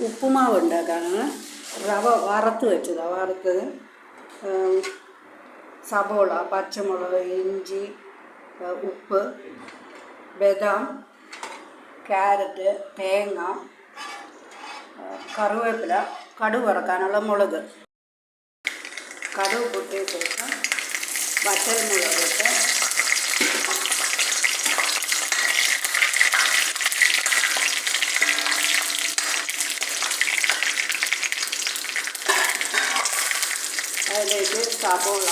ഉപ്പുമാവ് ഉണ്ടാക്കാനാണ്. റവ വറുത്ത് വെച്ചതാണ്. വറുത്തത് സബോള, പച്ചമുളക്, ഇഞ്ചി, ഉപ്പ്, ബദാം, ക്യാരറ്റ്, തേങ്ങ, കറിവേപ്പില, കടുക് വറക്കാനുള്ള മുളക്. കടുക് പൊട്ടിയ ശേഷം വറ്റൽമുളകിട്ട് അതിലേക്ക് സബോള,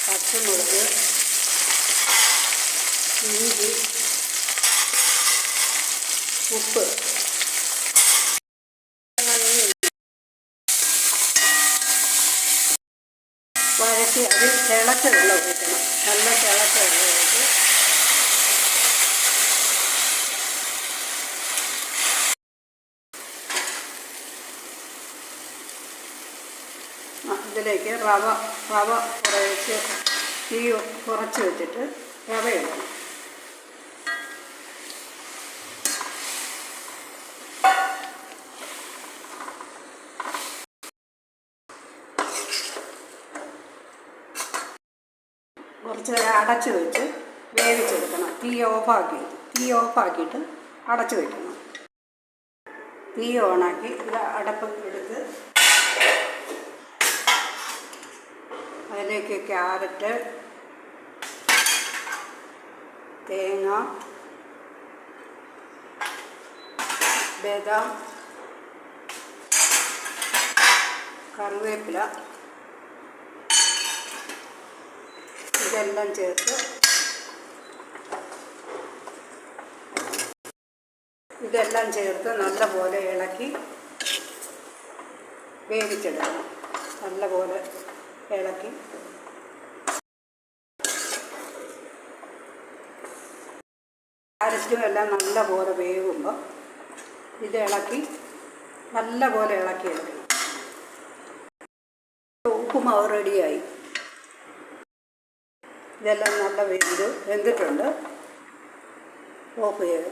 പച്ചമുളക്, ഇഞ്ചി, ഉപ്പ് വഴറ്റി അത് തിളച്ച വെള്ളം ഒഴിക്കണം. നല്ല തിളച്ച വെള്ളം ഒഴിച്ച് ഇതിലേക്ക് റവ കുറച്ച് തീ കുറച്ച് വെച്ചിട്ട് റവ ഇടണം. കുറച്ച് അടച്ച് വെച്ച് വേവിച്ചെടുക്കണം. തീ ഓഫാക്കിയിട്ട് അടച്ച് വയ്ക്കണം. തീ ഓണാക്കി ഇത് അടപ്പ് എടുത്ത് അതിലേക്ക് ക്യാരറ്റ്, തേങ്ങ, ബദാം, കറിവേപ്പില ഇതെല്ലാം ചേർത്ത് നല്ലപോലെ ഇളക്കി വേവിച്ചെടുക്കണം. നല്ലപോലെ ഇളക്കി ക്യാരറ്റും എല്ലാം നല്ലപോലെ വേകുമ്പോൾ നല്ലപോലെ ഇളക്കിയെടുക്കണം. ഉപ്പുമാവ് റെഡിയായി. ഇതെല്ലാം നല്ല വെന്തിട്ടുണ്ട്. ഓഫ് ചെയ്ത്